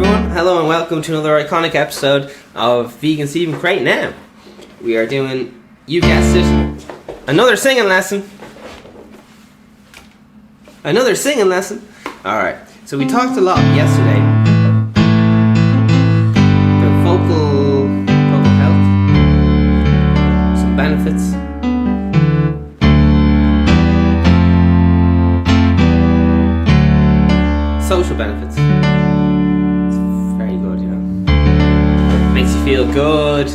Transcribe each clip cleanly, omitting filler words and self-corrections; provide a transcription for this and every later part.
everyone, hello and welcome to another iconic episode of Vegan Steven Crate Now. We are doing, you guessed it, another singing lesson. Alright, so we talked a lot yesterday about vocal health, some benefits. Social benefits. It's very good, you know. Makes you feel good.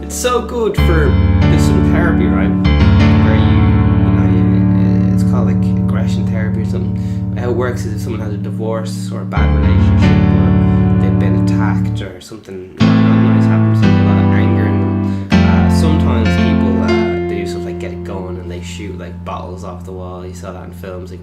It's so good for, there's some therapy, right? Where it's called like aggression therapy or something. How it works is if someone has a divorce or a bad relationship or they've been attacked or something not nice happens, there's a lot of anger in them. Sometimes people they do stuff like get it going and they shoot like bottles off the wall. You saw that in films, like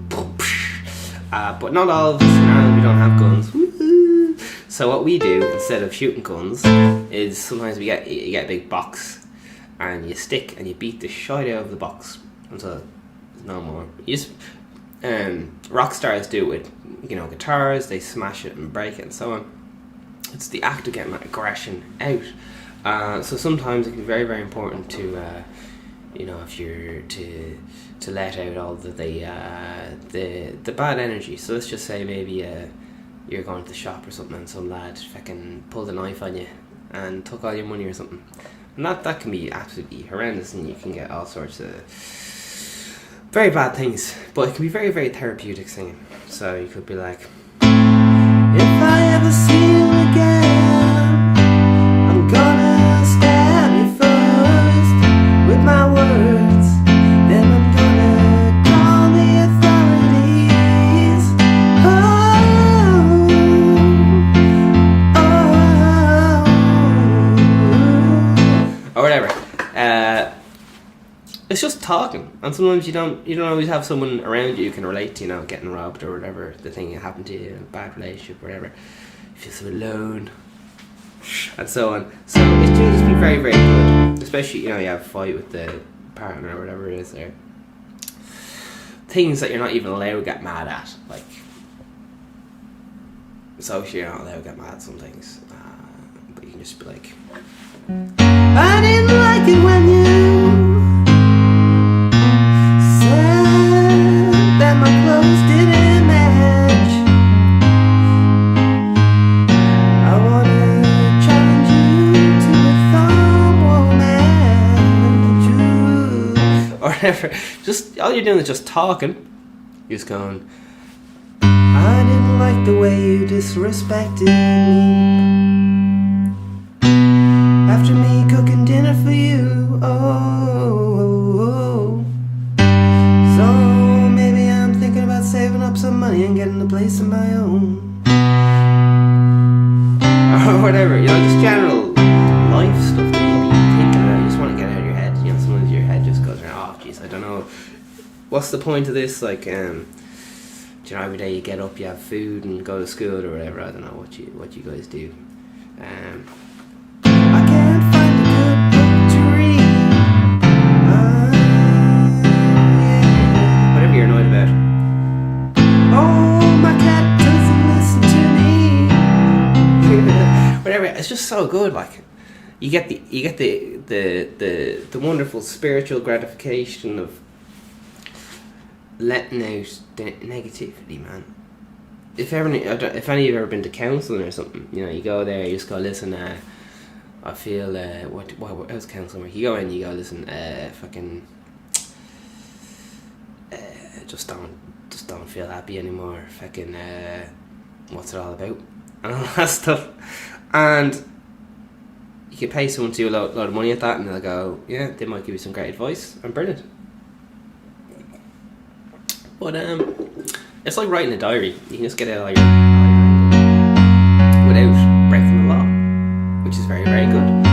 but not all of the scenarios we don't have guns. Woo-hoo. So what we do instead of shooting guns is sometimes you get a big box and you stick and you beat the shit out of the box until there's no more. Rock stars do it with guitars. They smash it and break it and so on. It's the act of getting that aggression out. So sometimes it can be very, very important to if you're to let out all the bad energy. So let's just say maybe you're going to the shop or something and some lad fucking pulled a knife on you and took all your money or something. And that can be absolutely horrendous and you can get all sorts of very bad things. But it can be very, very therapeutic singing. So you could be like, if I ever see you again, I'm gonna stab you first with my words. Then I'm gonna call the authorities. Or whatever. It's just talking, and sometimes you don't always have someone around you can relate to, getting robbed or whatever the thing that happened to you in a bad relationship or whatever. You feel so alone and so on. So it should just be very, very good, especially you have a fight with the partner or whatever it is there. Things that you're not even allowed to get mad at, like socially you're not allowed to get mad at some things, but you can just be like, I didn't like it when you that my clothes didn't match. I wanna challenge you to a thumb war match. Or whatever. Just all you're doing is just talking. You're just going, I didn't like the way you disrespected me after me cooking dinner for you. So maybe I'm thinking about saving up some money and getting a place of my own. Or whatever, just general life stuff that you be thinking about. You just want to get it out of your head. Sometimes your head just goes around, oh jeez, I don't know. What's the point of this? Like, every day you get up, you have food and go to school or whatever. I don't know what you guys do. I can't find a good book to read. Whatever you're annoyed about. Oh, my cat doesn't listen to me. Whatever. It's just so good. Like, you get the wonderful spiritual gratification of letting out the negativity, man. If any of you have ever been to counselling or something, you go there, you just go, listen, I feel, how's counselling work? You go in, you go, listen, fucking, just don't feel happy anymore, fucking, what's it all about? And all that stuff. And you can pay someone to do a lot of money at that and they'll go, yeah, they might give you some great advice, and brilliant. But it's like writing a diary. You can just get it all your without breaking the law, which is very, very good. It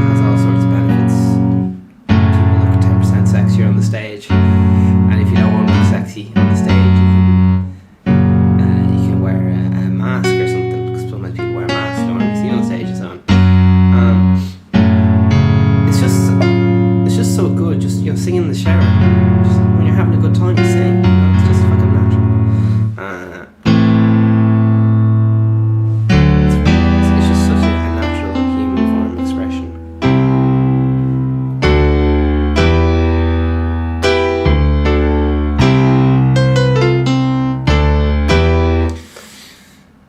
has all sorts of benefits. People look 10% sexier on the stage, and if you don't want to be sexy on the stage, you can wear a mask or something, because sometimes people wear masks, they don't want to be seen on stage and so on. It's just so good. Just singing in the shower. Just when you're having a good time, you sing. It's just fucking natural.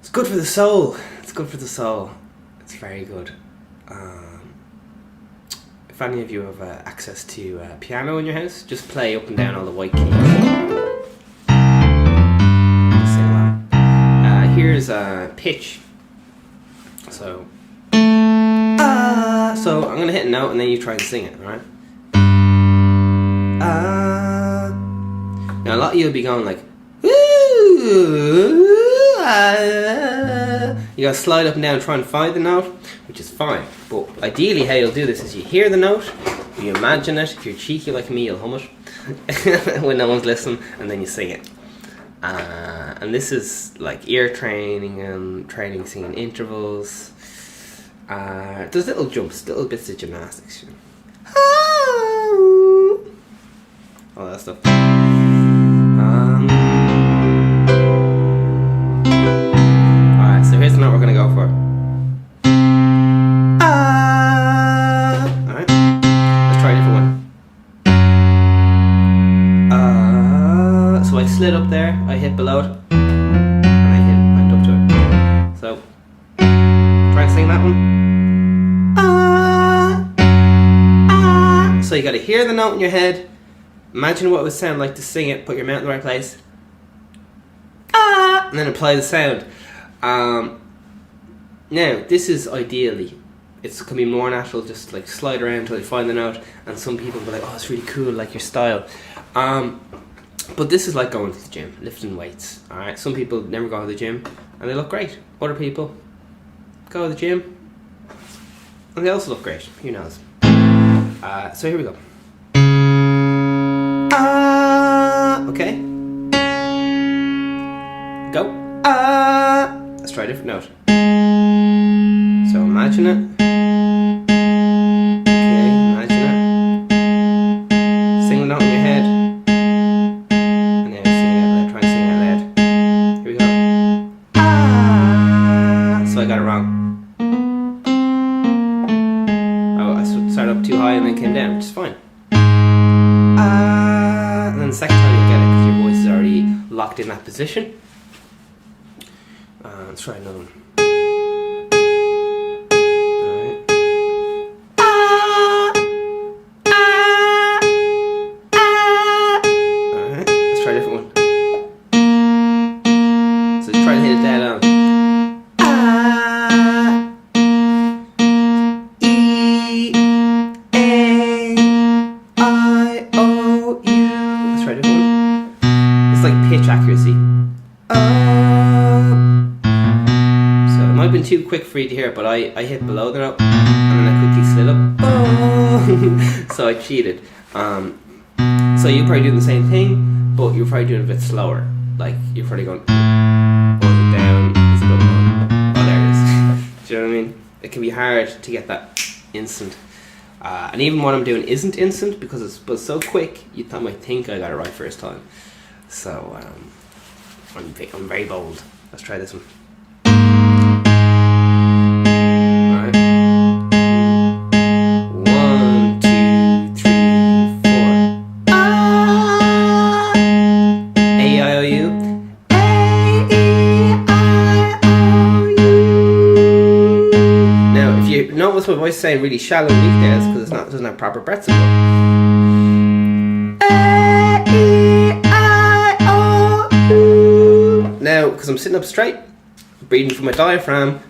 It's good for the soul. It's good for the soul. It's very good. If any of you have access to piano in your house, just play up and down all the white keys. Sing along. Here's pitch. So I'm gonna hit a note and then you try and sing it, alright? Now a lot of you will be going like, you gotta slide up and down, try and find the note, which is fine. But ideally how you'll do this is you hear the note, you imagine it. If you're cheeky like me, you'll hum it when no one's listening, and then you sing it. And this is like ear training and training singing intervals. There's little jumps, little bits of gymnastics. You know. All that stuff. Alright, so here's the note we're going to go for. Alright, let's try a different one. So I slid up there, I hit below it, and I went up to it. So, try and sing that one. So you got to hear the note in your head, imagine what it would sound like to sing it, put your mouth in the right place, and then apply the sound. Now, this is ideally, it can be more natural, just like slide around until you find the note, and some people will be like, oh, it's really cool, like your style. But this is like going to the gym, lifting weights, alright? Some people never go to the gym, and they look great. Other people go to the gym, and they also look great, who knows? So here we go. Okay. Go. Let's try a different note. So imagine it. Okay, imagine it. Sing the note in your head. And now sing it out loud. Try and sing it out loud. Here we go. So I got it wrong. Oh, I started up too high and then came down, which is fine. And then the second time you get it because your voice is already locked in that position. Let's try another one. Alright, let's try a different one. So try to hit it dead on. Let's try a different one. It's like pitch accuracy. I've been too quick for you to hear, but I hit below the note and then I quickly slid up. So I cheated. So you're probably doing the same thing, but you're probably doing it a bit slower. Like you're probably going, was it down? Is it up? Oh, there it is. Do you know what I mean? It can be hard to get that instant. And even what I'm doing isn't instant because it's so quick. You might think I got it right first time. So I'm very bold. Let's try this one. Notice my voice sound really shallow and weak there because it doesn't have proper breath support. Now, because I'm sitting up straight, breathing from my diaphragm,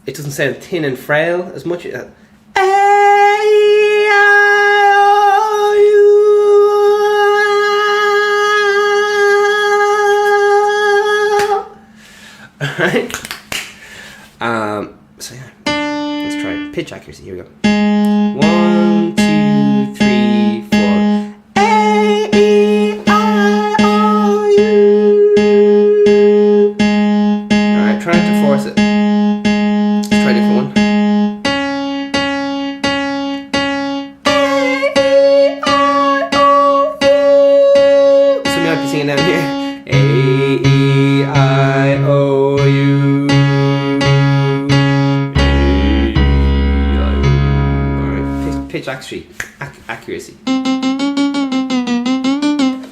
it doesn't sound thin and frail as much. Alright. So yeah. Let's try pitch accuracy. Here we go. 1, 2, 3, 4. A, E, I, O, U. Alright, trying to force it. Let's try a different one. A, E, I, O, U. Somebody might be singing down here. A, E, I, O, U. Pitch accuracy. Here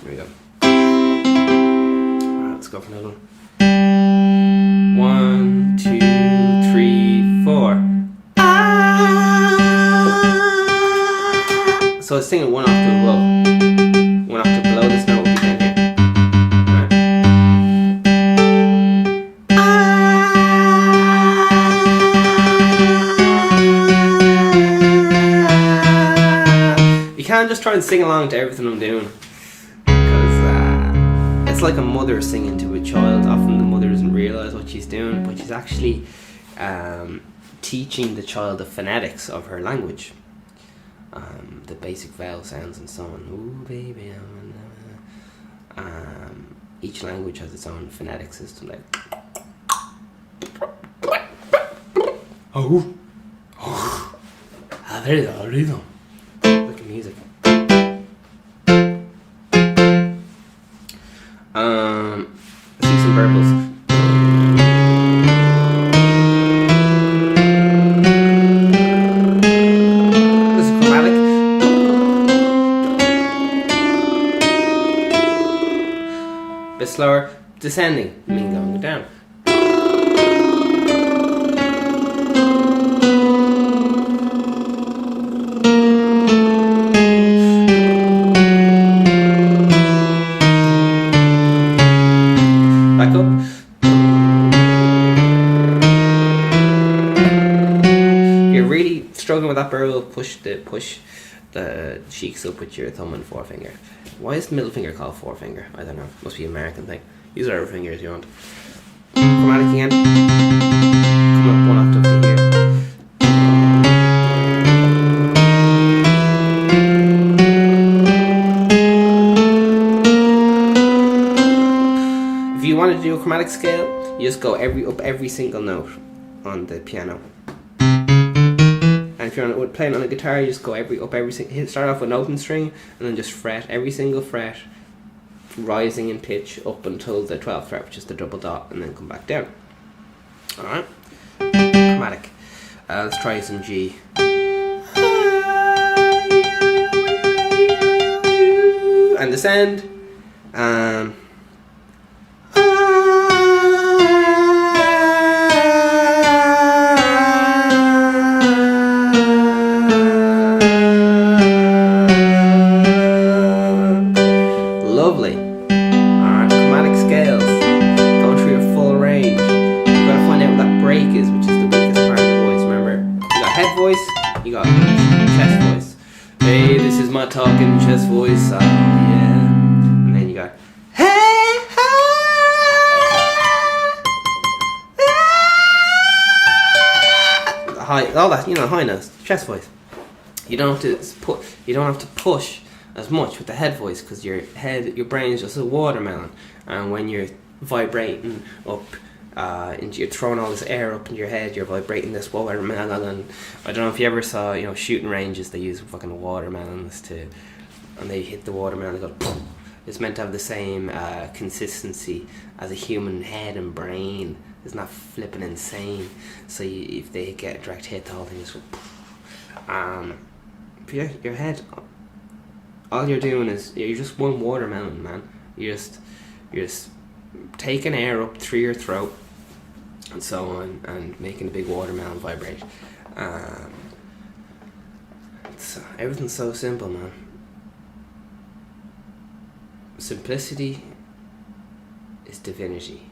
we go. Alright, let's go for another one. 1, was singing one octave above. One octave below this note would be down here. Right? You can't just try and sing along to everything I'm doing. It's like a mother singing to a child. Often the mother doesn't realise what she's doing, but she's actually teaching the child the phonetics of her language, the basic vowel sounds and so on. Ooh, baby, each language has its own phonetic system. Like look at music. Let's do some burbles. This is chromatic. Bit slower. Descending, mean going down. Back up. If you're really struggling with that burble, push the cheeks up with your thumb and forefinger. Why is the middle finger called forefinger? I don't know. Must be an American thing. Use whatever finger if you want. Chromatic again. Come up one octave to here. If you wanted to do a chromatic scale, you just go up every single note on the piano. And if you're playing on a guitar, you just go up every single. Start off with an open string and then just fret every single fret, rising in pitch up until the 12th fret, which is the double dot, and then come back down. All right, chromatic. Let's try some G. And descend. Lovely. Alright, chromatic scales. Going through your full range. You've got to find out what that break is, which is the weakest part of the voice. Remember, you got head voice, you got chest voice. Hey, this is my talking chest voice. Oh yeah. And then you got hey, high, all that, high notes, chest voice. You don't have to push as much with the head voice, because your brain is just a watermelon, and when you're vibrating up you're throwing all this air up into your head, you're vibrating this watermelon. And I don't know if you ever saw shooting ranges, they use fucking watermelons and they hit the watermelon and go boom. It's meant to have the same consistency as a human head and brain. It's not flipping insane, so if they get a direct hit, the whole thing is your head, all you're doing is you're just one watermelon, man. You're just taking air up through your throat and so on, and making a big watermelon vibrate. Everything's so simple, man. Simplicity is divinity,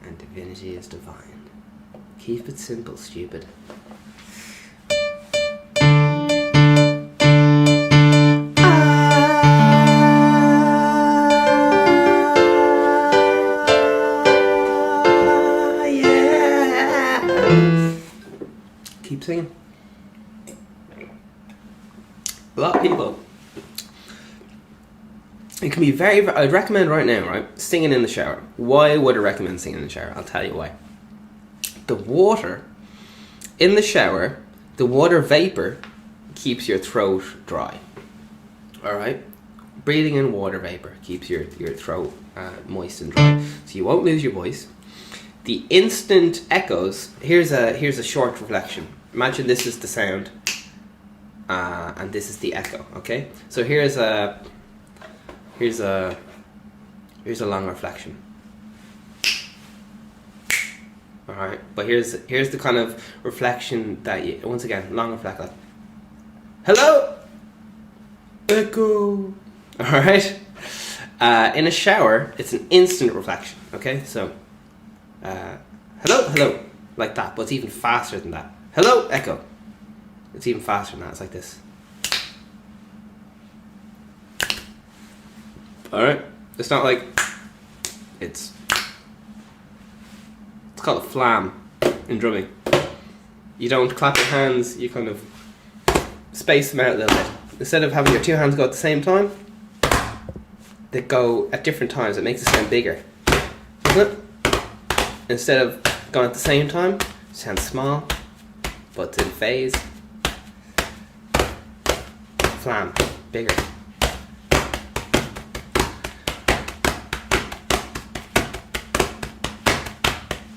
and divinity is divine. Keep it simple, stupid. Keep singing. A lot of people, it can be very, I'd recommend right now, right, singing in the shower. Why would I recommend singing in the shower? I'll tell you why. The water in the shower, the water vapor keeps your throat dry. Alright? Breathing in water vapor keeps your throat moist and dry, so you won't lose your voice. The instant echoes, here's a short reflection. Imagine this is the sound, and this is the echo. Okay, so here's a long reflection. All right, but here's the kind of reflection that once again, long reflect like, hello. Echo. Alright? In a shower, it's an instant reflection. Okay? So, hello, hello. Like that, but it's even faster than that. Hello, echo. It's even faster than that. It's like this. Alright? It's not like... It's called a flam in drumming. You don't clap your hands, you kind of space them out a little bit. Instead of having your two hands go at the same time, they go at different times. It makes it sound bigger. Instead of going at the same time, it sounds small, but it's in phase. Flam, bigger.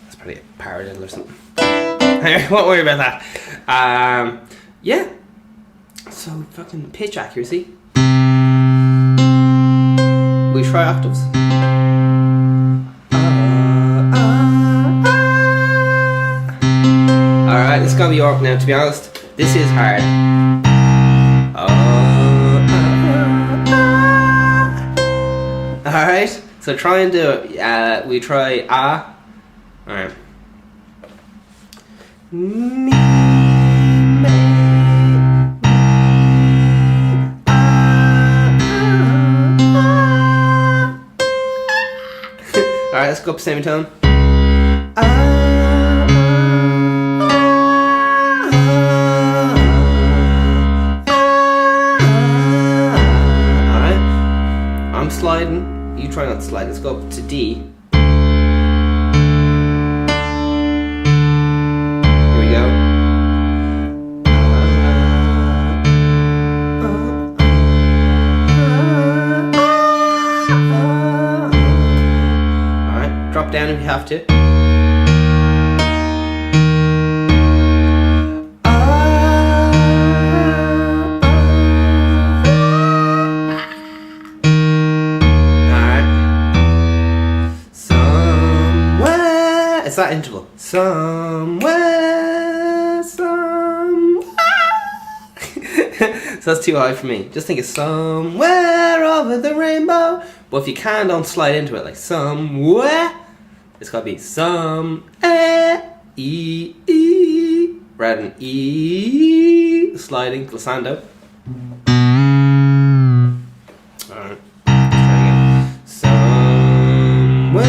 That's probably a paradiddle or something. Anyway, won't worry about that. Yeah. So fucking pitch accuracy. We try octaves. Alright, it's gonna be York now, to be honest. This is hard. Alright, so try and do it. We try Alright. Alright, let's go up semitone. Alright. I'm sliding. You try not to slide. Let's go up to D. Here we go. Drop down if you have to. Alright. Somewhere. It's that interval. Somewhere. So that's too high for me. Just think of somewhere over the rainbow. But if you can, don't slide into it like somewhere. It's gotta be some E rather than E sliding glissando. Alright, let's try again. Somewhere,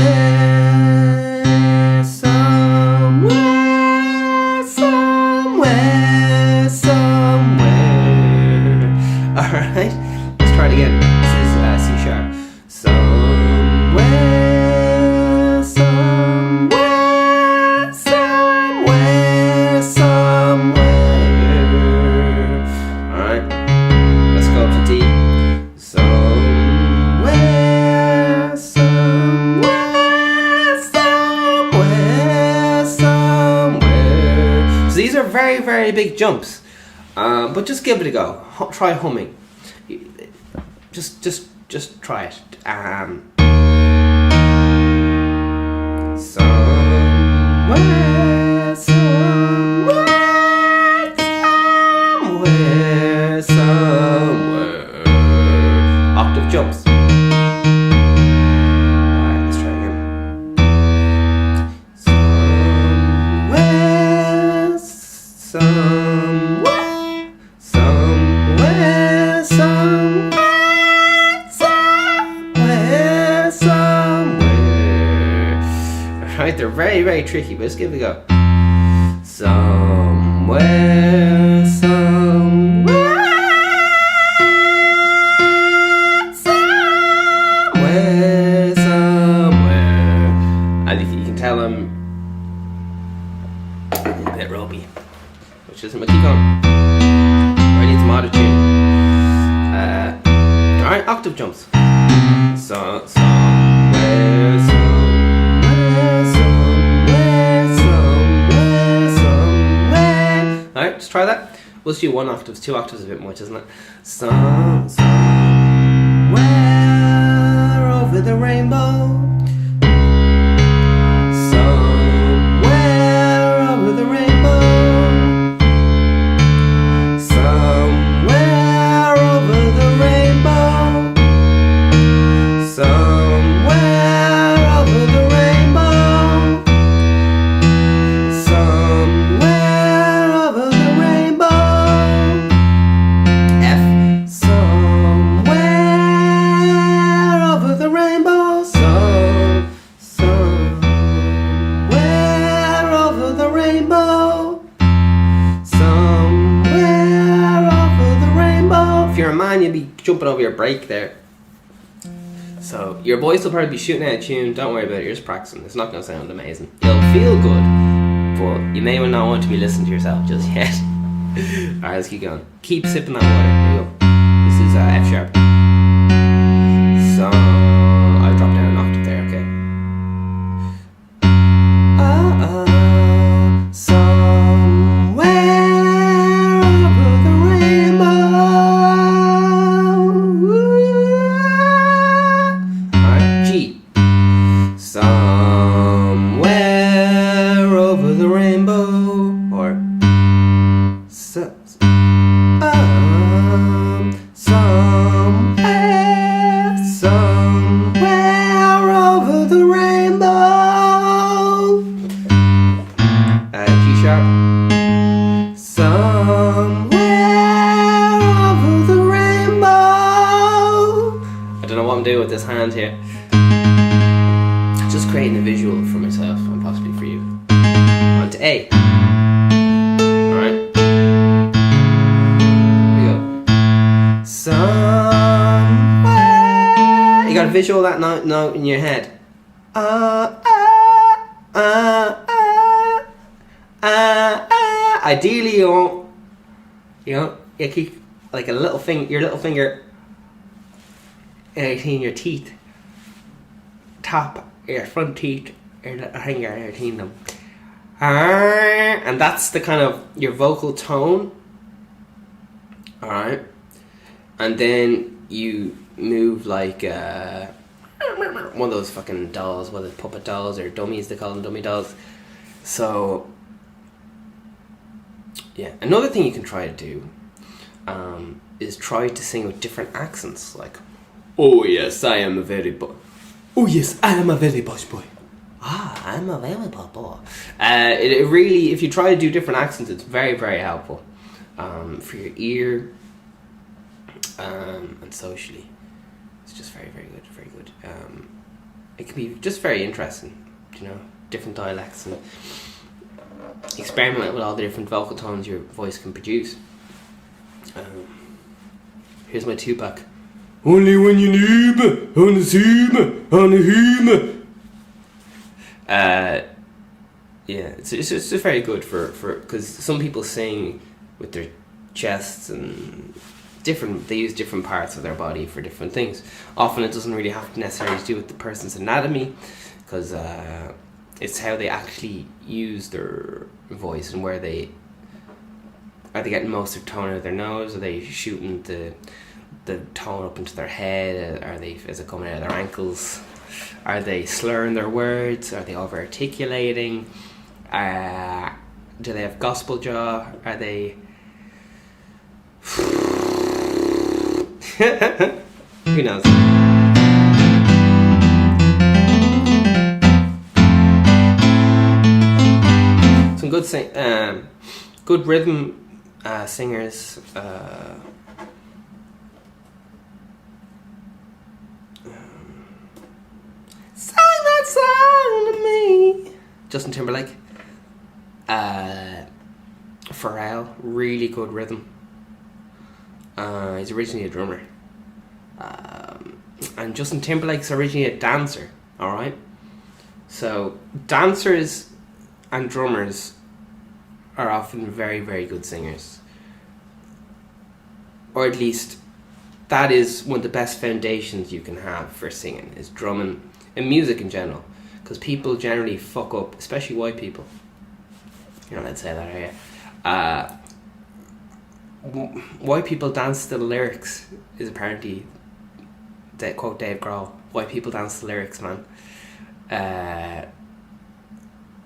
somewhere, somewhere, somewhere. Alright, let's try it again. This is C sharp. Somewhere. These are very, very big jumps, but just give it a go. Try humming. Just try it. Somewhere, somewhere, somewhere, somewhere. Octave jumps. Alright, let's try again. Somewhere, somewhere, somewhere, somewhere. Alright, they're very, very tricky, but let's give it a go. Somewhere, somewhere, somewhere, somewhere. And you can tell I'm a bit ropey. Which isn't what keep going. I need some auto-tune. Alright, octave jumps. Somewhere, somewhere, somewhere, somewhere, somewhere. Alright, just try that. We'll just do one octave. 2 octaves is a bit much, isn't it? Somewhere over the rainbow. Somewhere over the rainbow. Somewhere over the rainbow. man, you'll be jumping over your break there. So your voice will probably be shooting out of tune. Don't worry about it, you're just practicing. It's not going to sound amazing. You'll feel good, but you may not want to be listening to yourself just yet. Alright, let's keep going. Keep sipping that water. Here we go. This is F sharp. So I dropped down an octave there, okay. Somewhere over the rainbow. Alright, G. Somewhere over the rainbow. Or somewhere over the rainbow. G sharp. Somewhere over the rainbow. I don't know what I'm doing with this hand here. Just creating a visual for myself and possibly for you. On to A. Somewhere. You got to visual that note in your head. Ideally, you keep like a little your little finger in your teeth, top your front teeth, your little finger in them, and that's the kind of your vocal tone. All right. And then you move like one of those fucking dolls, whether it's puppet dolls or dummies, they call them dummy dolls. So, yeah. Another thing you can try to do is try to sing with different accents. Like, oh yes, I am a very boy. Oh yes, I am a very posh boy. Ah, I'm a very posh boy. It really, if you try to do different accents, it's very, very helpful for your ear. And socially, it's just very, very good, very good. It can be just very interesting, different dialects, and experiment with all the different vocal tones your voice can produce. Here's my Tupac. Only when you need me, on the see me, on the hear me. Yeah, it's just very good for because some people sing with their chests and they use different parts of their body for different things. Often it doesn't really have to necessarily do with the person's anatomy, because it's how they actually use their voice and where are they getting most of their tone out of their nose? Are they shooting the tone up into their head? Is it coming out of their ankles? Are they slurring their words? Are they over articulating? Do they have gospel jaw? Are they who knows? Some good rhythm singers. Sing that song to me. Justin Timberlake. Pharrell, really good rhythm. He's originally a drummer. And Justin Timberlake's originally a dancer, alright? So, dancers and drummers are often very, very good singers. Or at least, that is one of the best foundations you can have for singing, is drumming, and music in general. Because people generally fuck up, especially white people. You're not allowed to say that, are you? White people dance to the lyrics is apparently, they quote Dave Grohl, white people dance to the lyrics, man.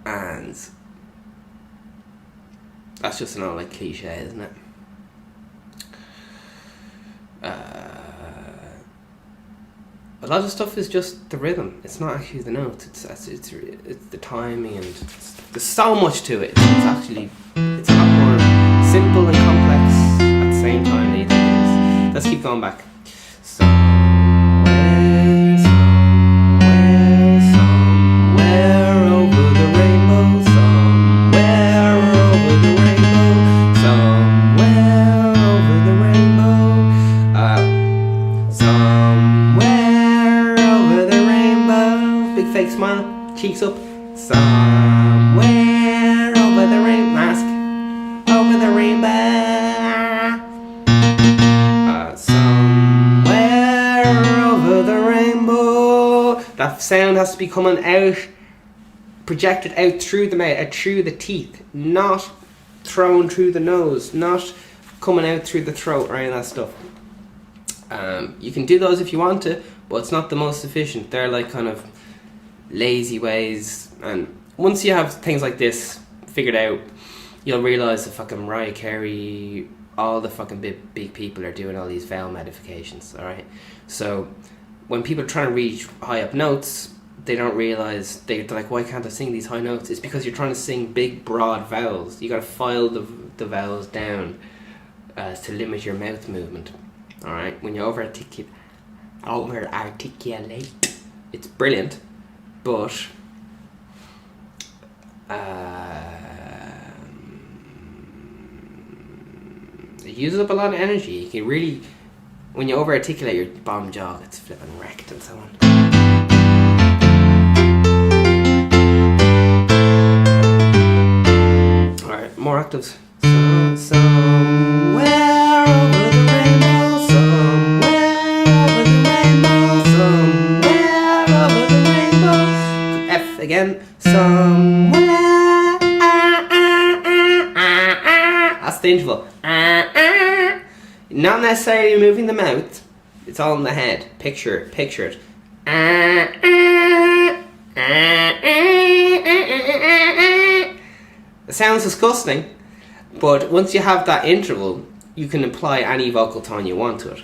And that's just an old cliche, isn't it? A lot of stuff is just the rhythm. It's not actually the notes. It's the timing, and there's so much to it. It's a lot more simple and complex at the same time than you think it is. Let's keep going back. Somewhere over the rainbow, somewhere over the rainbow, somewhere over the rainbow. sound has to be coming out, projected out through the mouth, out through the teeth, not thrown through the nose, not coming out through the throat or any of that stuff. You can do those if you want to, but it's not the most efficient. They're like kind of lazy ways, and once you have things like this figured out, you'll realise that fucking Mariah Carey, all the fucking big people are doing all these vowel modifications, alright? So when people are trying to reach high up notes, they don't realise, they're like, why can't I sing these high notes? It's because you're trying to sing big broad vowels. You got to file the vowels down to limit your mouth movement, alright? When you over articulate, it's brilliant, but it uses up a lot of energy. You can really, when you over articulate, your bottom jaw gets flipping wrecked and so on. Alright, more octaves. Somewhere over the rainbow, somewhere over the rainbow, somewhere over the rainbow. F again. Somewhere. That's the interval. Not necessarily moving the mouth. It's all in the head. Picture it. It sounds disgusting, but once you have that interval, you can apply any vocal tone you want to it.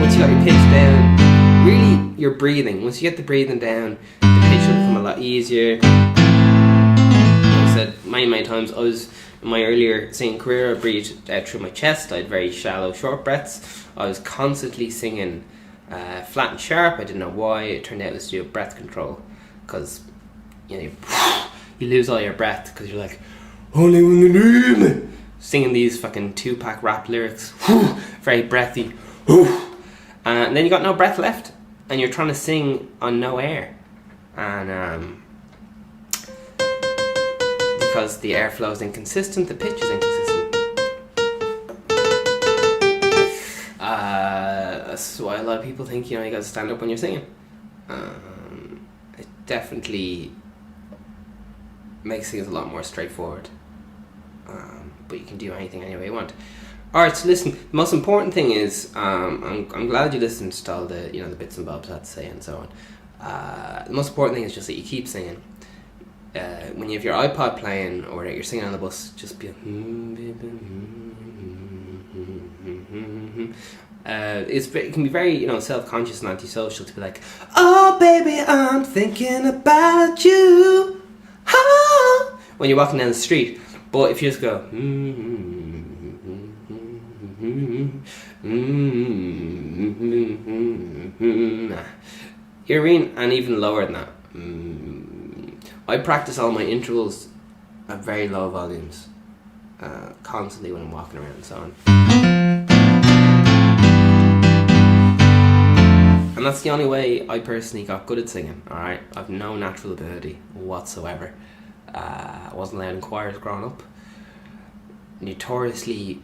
Once you got your pitch down, really your breathing. Once you get the breathing down, the pitch will become a lot easier. Like I said many times, I was in my earlier singing career, I breathed out through my chest. I had very shallow, short breaths. I was constantly singing flat and sharp. I didn't know why. It turned out it was to do with breath control, because you lose all your breath because you're like, only when you need me, singing these fucking Tupac rap lyrics, very breathy, and then you got no breath left, and you're trying to sing on no air, and because the airflow is inconsistent, the pitch is inconsistent. That's why a lot of people think, you got to stand up when you're singing. It definitely makes things a lot more straightforward. But you can do anything any way you want. Alright, so listen, the most important thing is, I'm glad you listened to all the, the bits and bobs I had to say and so on. The most important thing is just that you keep singing. When you have your iPod playing or you're singing on the bus, just be it can be very, self-conscious and antisocial to be like, oh baby, I'm thinking about you, oh, when you're walking down the street. But if you just go, you're in, and even lower than that. I practice all my intervals at very low volumes, constantly when I'm walking around and so on. And that's the only way I personally got good at singing, alright? I've no natural ability whatsoever. I wasn't allowed in choirs growing up. Notoriously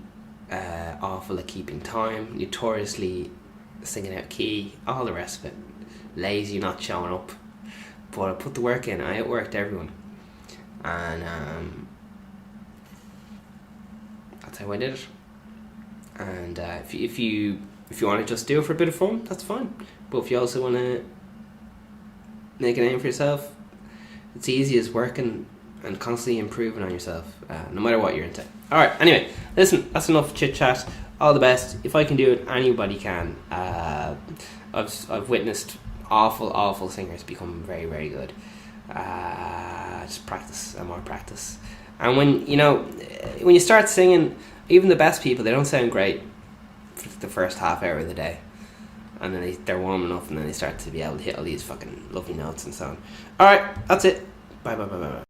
awful at keeping time, notoriously singing out key, all the rest of it. Lazy, not showing up. But I put the work in, I outworked everyone. And that's how I did it. And if you want to just do it for a bit of fun, that's fine. But if you also want to make a name for yourself, it's easy as working and constantly improving on yourself, no matter what you're into. Alright, anyway, listen, that's enough chit chat. All the best. If I can do it, anybody can. I've witnessed awful singers become very, very good. Just practice and more practice. And when you start singing, even the best people, they don't sound great for the first half hour of the day, and then they're warm enough, and then they start to be able to hit all these fucking lovely notes and so on. Alright, that's it. Bye.